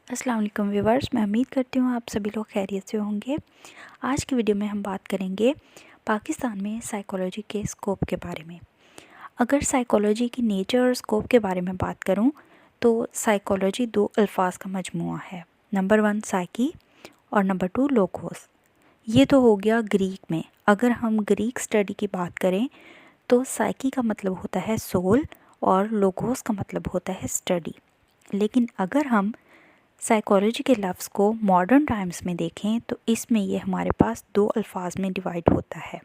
अस्सलाम वालेकुम व्यूवर्स, मैं उम्मीद करती हूँ आप सभी लोग खैरियत से होंगे। आज की वीडियो में हम बात करेंगे पाकिस्तान में साइकोलॉजी के स्कोप के बारे में। अगर साइकोलॉजी की नेचर और स्कोप के बारे में बात करूँ तो साइकोलॉजी दो अल्फाज का मजमूआ है। नंबर 1 साइकी और नंबर 2 लोगोस। ये तो हो गया ग्रीक में। अगर हम ग्रीक स्टडी की बात करें तो साइकी का मतलब होता है सोल और लोगोस का मतलब होता है स्टडी। लेकिन अगर हम साइकोलॉजी के लफ्ज़ को मॉडर्न टाइम्स में देखें तो इसमें ये हमारे पास दो अल्फाज में डिवाइड होता है।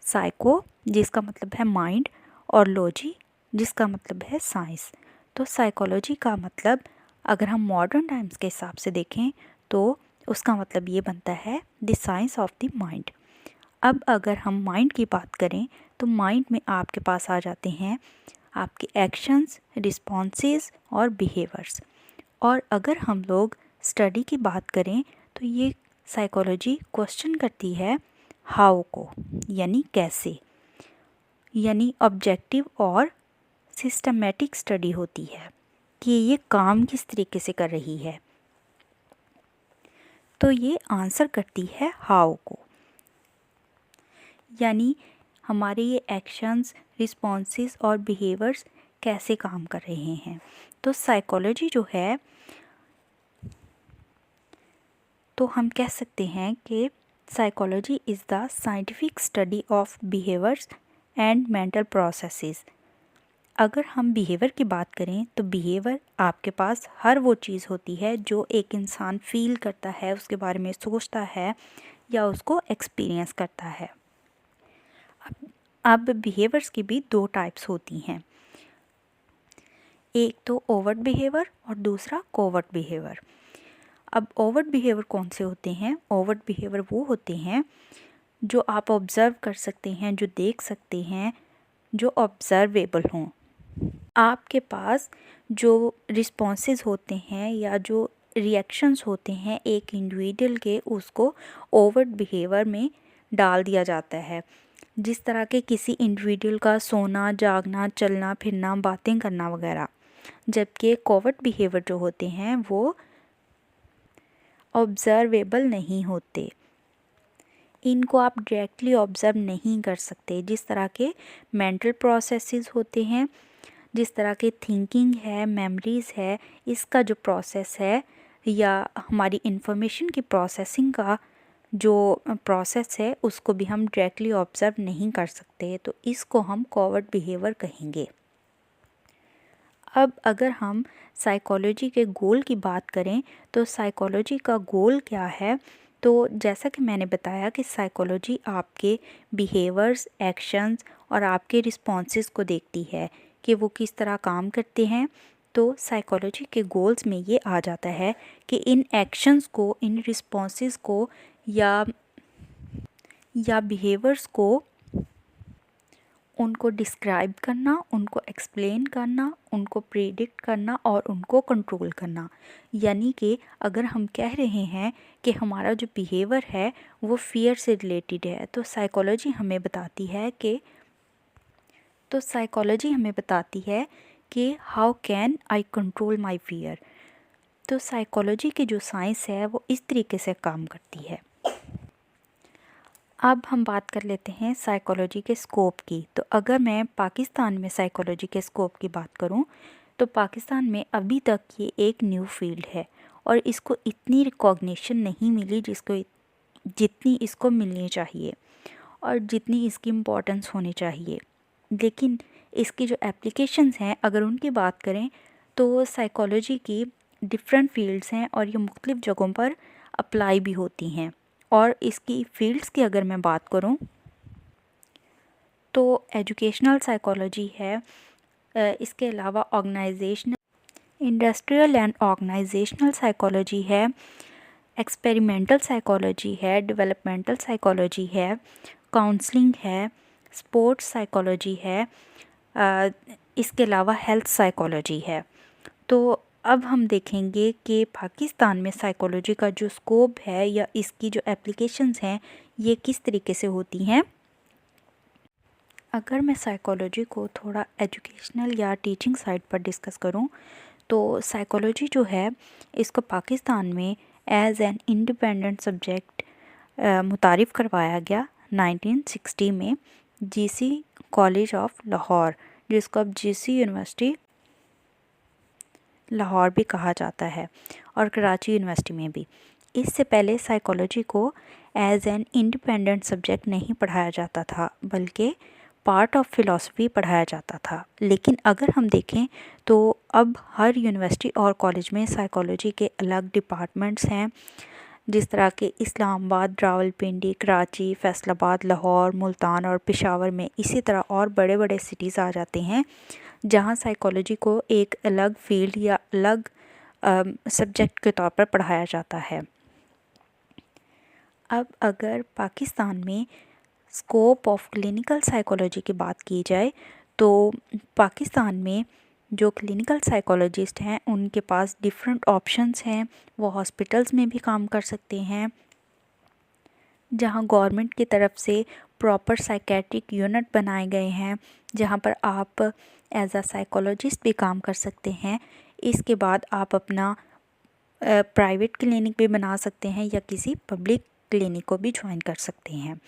साइको जिसका मतलब है माइंड और लॉजी जिसका मतलब है साइंस। तो साइकोलॉजी का मतलब अगर हम मॉडर्न टाइम्स के हिसाब से देखें तो उसका मतलब ये बनता है the science of the mind. अब अगर हम माइंड की बात करें तो माइंड में आपके पास आ जाते हैं आपके एक्शंस, रिस्पॉन्सेस और बिहेवियर्स। और अगर हम लोग स्टडी की बात करें तो ये साइकोलॉजी क्वेश्चन करती है हाउ को, यानी कैसे, यानी ऑब्जेक्टिव और सिस्टमेटिक स्टडी होती है कि ये काम किस तरीके से कर रही है। तो ये आंसर करती है हाउ को, यानी हमारे ये एक्शंस, रिस्पॉन्सेस और बिहेवियर्स कैसे काम कर रहे हैं। तो साइकोलॉजी जो है तो हम कह सकते हैं कि psychology is the scientific study of behaviours and mental processes. अगर हम बिहेवियर की बात करें तो बिहेवियर आपके पास हर वो चीज़ होती है जो एक इंसान फील करता है, उसके बारे में सोचता है या उसको एक्सपीरियंस करता है। अब बिहेवियर्स की भी दो टाइप्स होती हैं, एक तो ओवर्ट बिहेवियर और दूसरा कोवर्ट बिहेवियर। अब ओवर्ट बिहेवियर कौन से होते हैं? ओवर्ट बिहेवियर वो होते हैं जो आप ऑब्ज़र्व कर सकते हैं, जो देख सकते हैं, जो ऑब्ज़र्वेबल हों। आपके पास जो रिस्पॉन्सेस होते हैं या जो रिएक्शंस होते हैं एक इंडिविजुअल के, उसको ओवर्ट बिहेवियर में डाल दिया जाता है। जिस तरह के किसी इंडिविजुअल का सोना, जागना, चलना फिरना, बातें करना वगैरह। जबकि कोवर्ट बिहेवियर जो होते हैं वो ऑब्ज़र्वेबल नहीं होते, इनको आप डायरेक्टली ऑब्ज़र्व नहीं कर सकते। जिस तरह के मेंटल प्रोसेसेस होते हैं, जिस तरह के थिंकिंग है, मेमोरीज़ है, इसका जो प्रोसेस है या हमारी इंफॉर्मेशन की प्रोसेसिंग का जो प्रोसेस है उसको भी हम डायरेक्टली ऑब्ज़र्व नहीं कर सकते। तो इसको हम कोवर्ट बिहेवियर कहेंगे। अब अगर हम साइकोलॉजी के गोल की बात करें तो साइकोलॉजी का गोल क्या है? तो जैसा कि मैंने बताया कि साइकोलॉजी आपके बिहेवियर्स, एक्शंस और आपके रिस्पॉन्सेस को देखती है कि वो किस तरह काम करते हैं। तो साइकोलॉजी के गोल्स में ये आ जाता है कि इन एक्शंस को, इन रिस्पॉन्सेस को या बिहेवियर्स को उनको डिस्क्राइब करना, उनको एक्सप्लेन करना, उनको प्रेडिक्ट करना और उनको कंट्रोल करना। यानी कि अगर हम कह रहे हैं कि हमारा जो बिहेवियर है वो फियर से रिलेटेड है तो साइकोलॉजी हमें बताती है कि how can I control my fear. तो साइकोलॉजी की जो साइंस है वो इस तरीके से काम करती है। अब हम बात कर लेते हैं साइकोलॉजी के स्कोप की। तो अगर मैं पाकिस्तान में साइकोलॉजी के स्कोप की बात करूं तो पाकिस्तान में अभी तक ये एक न्यू फील्ड है और इसको इतनी रिकॉग्निशन नहीं मिली जितनी इसको मिलनी चाहिए और जितनी इसकी इम्पोर्टेंस होनी चाहिए। लेकिन इसकी जो एप्लीकेशंस हैं अगर उनकी बात करें तो साइकोलॉजी की डिफरेंट फील्ड्स हैं और ये मुख्तलिफ़ जगहों पर अप्लाई भी होती हैं। और इसकी फील्ड्स की अगर मैं बात करूं तो एजुकेशनल साइकोलॉजी है, इसके अलावा organisational, industrial and organisational psychology है, एक्सपेरिमेंटल साइकोलॉजी है, डेवलपमेंटल साइकोलॉजी है, काउंसलिंग है, स्पोर्ट्स साइकोलॉजी है, इसके अलावा हेल्थ साइकोलॉजी है। तो अब हम देखेंगे कि पाकिस्तान में साइकोलॉजी का जो स्कोप है या इसकी जो एप्लीकेशंस हैं ये किस तरीके से होती हैं। अगर मैं साइकोलॉजी को थोड़ा एजुकेशनल या टीचिंग साइड पर डिस्कस करूं तो साइकोलॉजी जो है इसको पाकिस्तान में एज एन इंडिपेंडेंट सब्जेक्ट मुतारिफ़ करवाया गया 1960 में जीसी कॉलेज ऑफ लाहौर, जिसको अब जीसी यूनिवर्सिटी लाहौर भी कहा जाता है, और कराची यूनिवर्सिटी में भी। इससे पहले साइकोलॉजी को एज एन इंडिपेंडेंट सब्जेक्ट नहीं पढ़ाया जाता था, बल्कि पार्ट ऑफ फ़िलासफ़ी पढ़ाया जाता था। लेकिन अगर हम देखें तो अब हर यूनिवर्सिटी और कॉलेज में साइकोलॉजी के अलग डिपार्टमेंट्स हैं, जिस तरह के इस्लामाबाद, रावलपिंडी, कराची, फैसलाबाद, लाहौर, मुल्तान और पेशावर में। इसी तरह और बड़े बड़े सिटीज़ आ जाते हैं जहां साइकोलॉजी को एक अलग फील्ड या अलग सब्जेक्ट के तौर पर पढ़ाया जाता है। अब अगर पाकिस्तान में स्कोप ऑफ क्लिनिकल साइकोलॉजी की बात की जाए तो पाकिस्तान में जो क्लिनिकल साइकोलॉजिस्ट हैं उनके पास डिफरेंट ऑप्शंस हैं। वो हॉस्पिटल्स में भी काम कर सकते हैं, जहां गवर्नमेंट की तरफ से प्रॉपर साइकेट्रिक यूनिट बनाए गए हैं, जहां पर आप एज अ साइकोलॉजिस्ट भी काम कर सकते हैं। इसके बाद आप अपना प्राइवेट क्लिनिक भी बना सकते हैं या किसी पब्लिक क्लिनिक को भी ज्वाइन कर सकते हैं।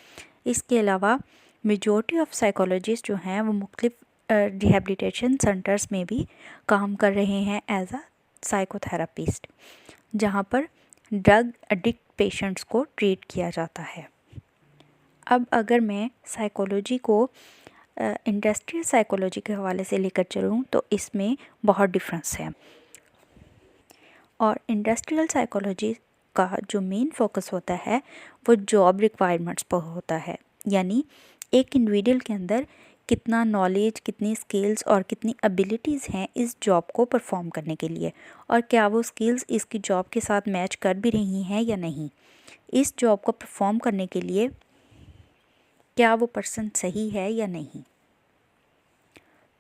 इसके अलावा मेजॉरिटी ऑफ साइकोलॉजिस्ट जो हैं वो मुख्तलिफ रिहैबिलिटेशन सेंटर्स में भी काम कर रहे हैं एज अ साइकोथेरापिस्ट, जहां पर ड्रग एडिक्ट पेशेंट्स को ट्रीट किया जाता है। अब अगर मैं साइकोलॉजी को इंडस्ट्रियल साइकोलॉजी के हवाले से लेकर चलूँ तो इसमें बहुत डिफरेंस है। और इंडस्ट्रियल साइकोलॉजी का जो मेन फोकस होता है वो जॉब रिक्वायरमेंट्स पर होता है, यानी एक इंडिविजुअल के अंदर कितना नॉलेज, कितनी स्किल्स और कितनी एबिलिटीज़ हैं इस जॉब को परफॉर्म करने के लिए, और क्या वो स्किल्स इसकी जॉब के साथ मैच कर भी रही हैं या नहीं। इस जॉब को परफॉर्म करने के लिए क्या वो पर्सन सही है या नहीं।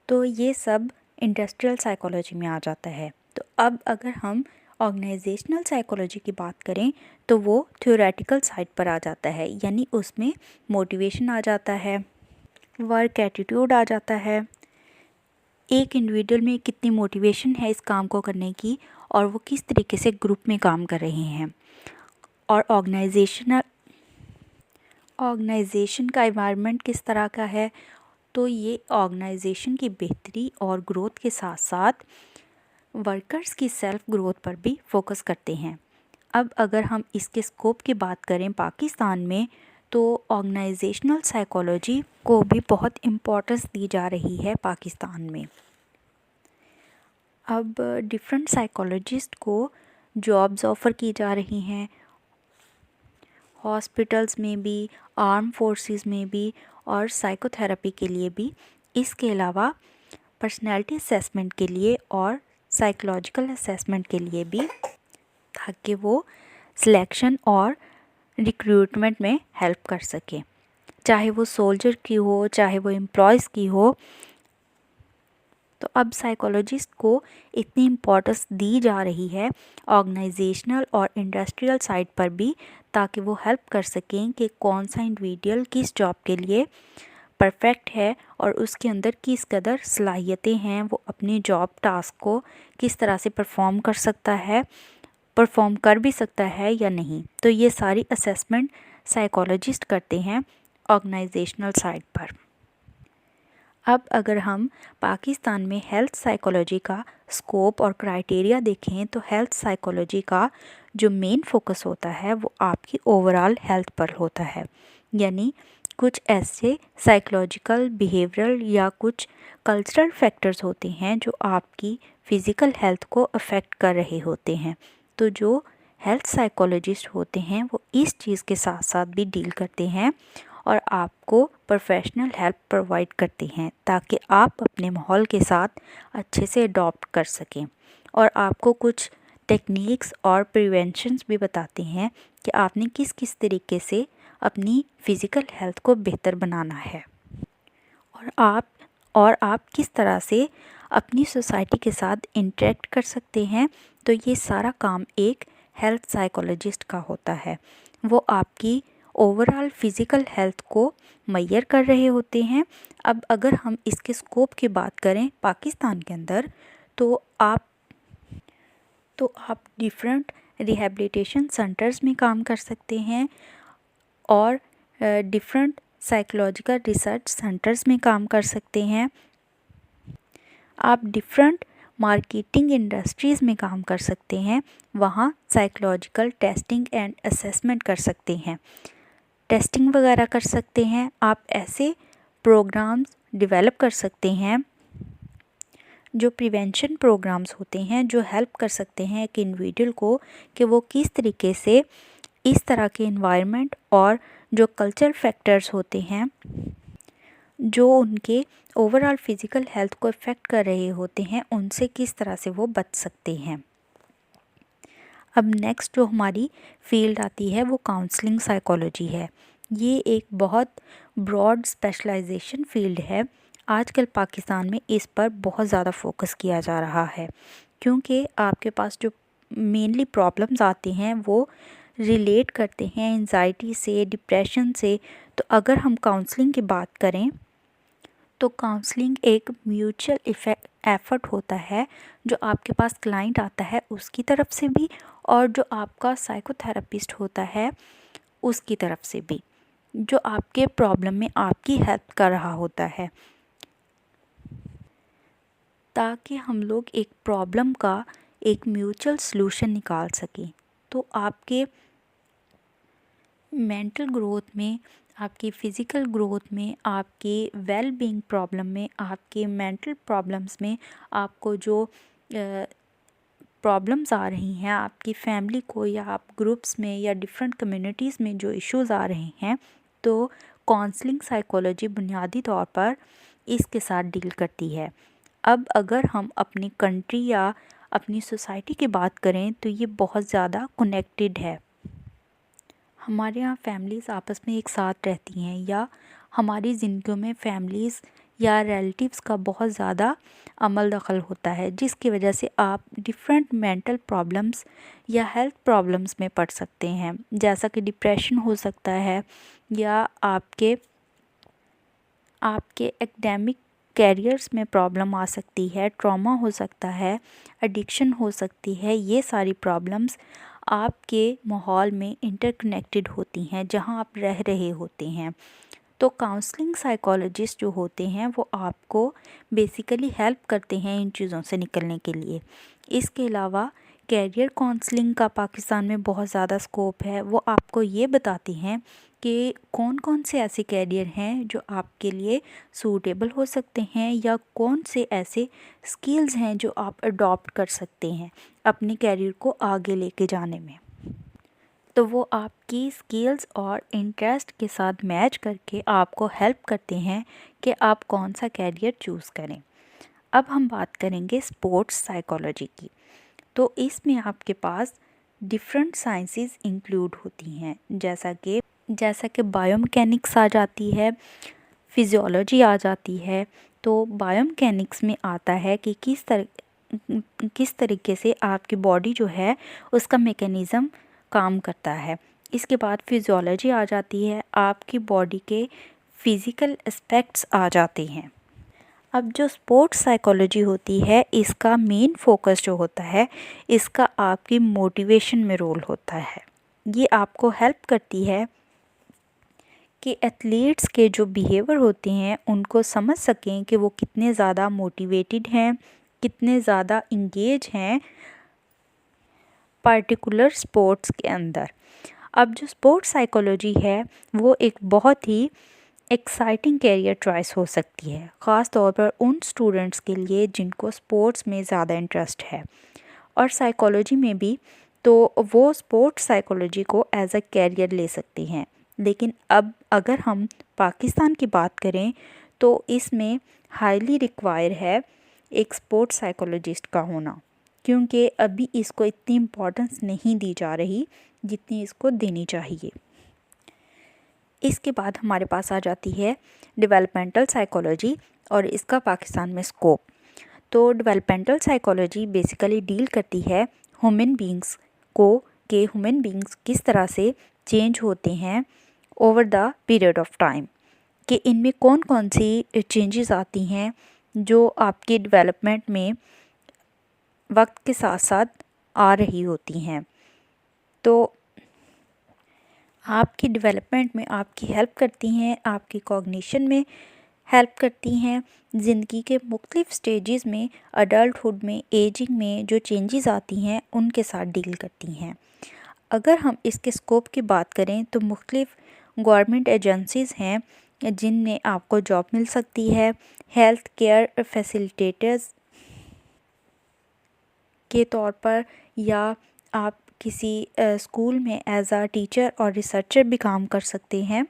तो ये सब इंडस्ट्रियल साइकोलॉजी में आ जाता है। तो अब अगर हम ऑर्गेनाइजेशनल साइकोलॉजी की बात करें तो वो थ्योरेटिकल साइड पर आ जाता है, यानी उसमें मोटिवेशन आ जाता है, वर्क एटीट्यूड आ जाता है, एक इंडिविजुअल में कितनी मोटिवेशन है इस काम को करने की और वो किस तरीके से ग्रुप में काम कर रहे हैं, और ऑर्गेनाइजेशन का एनवायरनमेंट किस तरह का है। तो ये ऑर्गेनाइजेशन की बेहतरी और ग्रोथ के साथ साथ वर्कर्स की सेल्फ ग्रोथ पर भी फोकस करते हैं। अब अगर हम इसके स्कोप की बात करें पाकिस्तान में तो ऑर्गेनाइजेशनल साइकोलॉजी को भी बहुत इम्पोर्टेंस दी जा रही है पाकिस्तान में। अब डिफरेंट साइकोलॉजिस्ट को जॉब्स ऑफ़र की जा रही हैं, हॉस्पिटल्स में भी, आर्म फोर्सेस में भी और साइकोथेरेपी के लिए भी। इसके अलावा पर्सनैलिटी असेसमेंट के लिए और साइकोलॉजिकल असेसमेंट के लिए भी, ताकि वो सिलेक्शन और रिक्रूटमेंट में हेल्प कर सके, चाहे वो सोल्जर की हो चाहे वो एम्प्लॉयज़ की हो। तो अब साइकोलॉजिस्ट को इतनी इम्पोर्टेंस दी जा रही है ऑर्गेनाइजेशनल और इंडस्ट्रियल साइड पर भी, ताकि वो हेल्प कर सकें कि कौन सा इंडिविजुअल किस जॉब के लिए परफेक्ट है और उसके अंदर किस कदर सलाहियतें हैं, वो अपनी जॉब टास्क को किस तरह से परफॉर्म कर भी सकता है या नहीं। तो ये सारी असेसमेंट साइकोलॉजिस्ट करते हैं ऑर्गेनाइजेशनल साइड पर। अब अगर हम पाकिस्तान में हेल्थ साइकोलॉजी का स्कोप और क्राइटेरिया देखें तो हेल्थ साइकोलॉजी का जो मेन फोकस होता है वो आपकी ओवरऑल हेल्थ पर होता है, यानी कुछ ऐसे साइकोलॉजिकल, बिहेवियरल या कुछ कल्चरल फैक्टर्स होते हैं जो आपकी फ़िज़िकल हेल्थ को अफेक्ट कर रहे होते हैं। तो जो हेल्थ साइकोलॉजिस्ट होते हैं वो इस चीज़ के साथ साथ भी डील करते हैं और आपको प्रोफेशनल हेल्प प्रोवाइड करते हैं, ताकि आप अपने माहौल के साथ अच्छे से अडॉप्ट कर सकें, और आपको कुछ टेक्निक्स और प्रिवेंशंस भी बताते हैं कि आपने किस किस तरीके से अपनी फ़िज़िकल हेल्थ को बेहतर बनाना है, और आप किस तरह से अपनी सोसाइटी के साथ इंटरेक्ट कर सकते हैं। तो ये सारा काम एक हेल्थ साइकोलॉजिस्ट का होता है। वो आपकी ओवरऑल फ़िज़िकल हेल्थ को मेजर कर रहे होते हैं। अब अगर हम इसके स्कोप की बात करें पाकिस्तान के अंदर, तो आप तो आप डिफरेंट रिहैबिलिटेशन सेंटर्स में काम कर सकते हैं और डिफरेंट साइकोलॉजिकल रिसर्च सेंटर्स में काम कर सकते हैं। आप डिफरेंट मार्केटिंग इंडस्ट्रीज़ में काम कर सकते हैं, वहाँ साइकोलॉजिकल टेस्टिंग एंड असेसमेंट कर सकते हैं, टेस्टिंग वगैरह कर सकते हैं। आप ऐसे प्रोग्राम्स डेवलप कर सकते हैं जो प्रिवेंशन प्रोग्राम्स होते हैं, जो हेल्प कर सकते हैं एक इंडिविजुअल को कि वो किस तरीके से इस तरह के एनवायरनमेंट और जो कल्चर फैक्टर्स होते हैं जो उनके ओवरऑल फिज़िकल हेल्थ को इफ़ेक्ट कर रहे होते हैं, उनसे किस तरह से वो बच सकते हैं। अब नेक्स्ट जो हमारी फील्ड आती है वो काउंसलिंग साइकोलॉजी है। ये एक बहुत ब्रॉड स्पेशलाइजेशन फील्ड है। आजकल पाकिस्तान में इस पर बहुत ज़्यादा फोकस किया जा रहा है, क्योंकि आपके पास जो मेनली प्रॉब्लम्स आते हैं वो रिलेट करते हैं एंजाइटी से, डिप्रेशन से। तो अगर हम काउंसलिंग की बात करें तो काउंसलिंग एक म्यूचुअल एफर्ट होता है, जो आपके पास क्लाइंट आता है उसकी तरफ से भी और जो आपका साइकोथेरेपिस्ट होता है उसकी तरफ से भी, जो आपके प्रॉब्लम में आपकी हेल्प कर रहा होता है, ताकि हम लोग एक प्रॉब्लम का एक म्यूचुअल सलूशन निकाल सकें। तो आपके मेंटल ग्रोथ में, आपकी फ़िज़िकल ग्रोथ में, आपके वेल बीइंग प्रॉब्लम में, आपके मेंटल प्रॉब्लम्स में, आपको जो प्रॉब्लम्स आ रही हैं आपकी फैमिली को या आप ग्रुप्स में या डिफरेंट कम्युनिटीज़ में जो इश्यूज़ आ रहे हैं, तो काउंसलिंग साइकोलॉजी बुनियादी तौर पर इसके साथ डील करती है। अब अगर हम अपनी कंट्री या अपनी सोसाइटी की बात करें तो ये बहुत ज़्यादा कनेक्टेड है। हमारे यहाँ फैमिलीज़ आपस में एक साथ रहती हैं, या हमारी ज़िंदगियों में फैमिलीज़ या रिलेटिव्स का बहुत ज़्यादा अमल दखल होता है, जिसकी वजह से आप डिफरेंट मेंटल प्रॉब्लम्स या हेल्थ प्रॉब्लम्स में पड़ सकते हैं, जैसा कि डिप्रेशन हो सकता है, या आपके एकेडमिक कैरियर्स में प्रॉब्लम आ सकती है, ट्रॉमा हो सकता है, एडिक्शन हो सकती है। ये सारी प्रॉब्लम्स आपके माहौल में इंटरकनेक्टेड होती हैं जहां आप रह रहे होते हैं। तो काउंसलिंग साइकोलॉजिस्ट जो होते हैं वो आपको बेसिकली हेल्प करते हैं इन चीज़ों से निकलने के लिए। इसके अलावा कैरियर काउंसलिंग का पाकिस्तान में बहुत ज़्यादा स्कोप है। वो आपको ये बताती हैं कि कौन कौन से ऐसे कैरियर हैं जो आपके लिए सूटेबल हो सकते हैं, या कौन से ऐसे स्किल्स हैं जो आप अडॉप्ट कर सकते हैं अपने कैरियर को आगे लेके जाने में। तो वो आपकी स्किल्स और इंटरेस्ट के साथ मैच करके आपको हेल्प करते हैं कि आप कौन सा कैरियर चूज़ करें। अब हम बात करेंगे स्पोर्ट्स साइकोलॉजी की। तो इसमें आपके पास डिफरेंट साइंसेस इंक्लूड होती हैं, जैसा कि बायोमैकेनिक्स आ जाती है, फिजियोलॉजी आ जाती है। तो बायोमैकेनिक्स में आता है कि किस तरीके से आपकी बॉडी जो है उसका मैकेनिज़्म काम करता है। इसके बाद फिजियोलॉजी आ जाती है, आपकी बॉडी के फिज़िकल एस्पेक्ट्स आ जाते हैं। अब जो स्पोर्ट्स साइकोलॉजी होती है, इसका मेन फोकस जो होता है, इसका आपकी मोटिवेशन में रोल होता है। ये आपको हेल्प करती है कि एथलीट्स के जो बिहेवियर होते हैं उनको समझ सकें कि वो कितने ज़्यादा मोटिवेटेड हैं, कितने ज़्यादा इंगेज हैं पर्टिकुलर स्पोर्ट्स के अंदर। अब जो स्पोर्ट्स साइकोलॉजी है वो एक बहुत ही एक्साइटिंग कैरियर चॉइस हो सकती है, ख़ास तौर पर उन स्टूडेंट्स के लिए जिनको स्पोर्ट्स में ज़्यादा इंटरेस्ट है और साइकोलॉजी में भी। तो वो स्पोर्ट्स साइकोलॉजी को एज अ कैरियर ले सकते हैं। लेकिन अब अगर हम पाकिस्तान की बात करें तो इसमें हाईली रिक्वायर है एक स्पोर्ट्स साइकोलॉजिस्ट का होना, क्योंकि अभी इसको इतनी इम्पोर्टेंस नहीं दी जा रही जितनी इसको देनी चाहिए। इसके बाद हमारे पास आ जाती है डेवलपमेंटल साइकोलॉजी और इसका पाकिस्तान में स्कोप। तो डेवलपमेंटल साइकोलॉजी बेसिकली डील करती है ह्यूमन बीइंग्स ह्यूमन बीइंग्स किस तरह से चेंज होते हैं over the period of time, कि इनमें कौन कौन सी चेंजेस आती हैं जो आपके डेवलपमेंट में वक्त के साथ साथ आ रही होती हैं। तो आपकी डेवलपमेंट में आपकी हेल्प करती हैं, आपकी कॉग्निशन में हेल्प करती हैं। ज़िंदगी के मुख्तलिफ़ स्टेजेस में, अडल्टहुड में, एजिंग में जो चेंजेस आती हैं उनके साथ डील करती हैं। अगर हम इसके स्कोप की बात करें तो मुख्तलिफ़ गवर्नमेंट एजेंसीज़ हैं जिनमें आपको जॉब मिल सकती है। हेल्थ केयर फैसिलिटेटर्स के तौर पर, या आप किसी स्कूल में एज आ टीचर और रिसर्चर भी काम कर सकते हैं।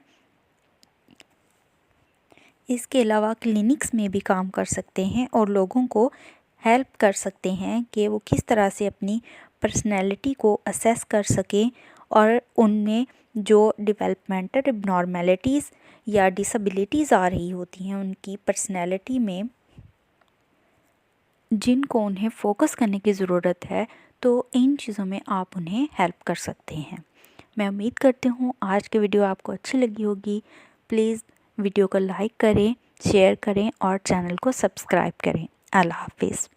इसके अलावा क्लिनिक्स में भी काम कर सकते हैं और लोगों को हेल्प कर सकते हैं कि वो किस तरह से अपनी पर्सनैलिटी को असेस कर सकें और उनमें जो डेवलपमेंटल एबनॉर्मेलिटीज़ या डिसेबिलिटीज़ आ रही होती हैं उनकी पर्सनैलिटी में, जिनको उन्हें फ़ोकस करने की ज़रूरत है, तो इन चीज़ों में आप उन्हें हेल्प कर सकते हैं। मैं उम्मीद करती हूँ आज की वीडियो आपको अच्छी लगी होगी। प्लीज़ वीडियो को लाइक करें, शेयर करें और चैनल को सब्सक्राइब करें। अल्लाह हाफिज़।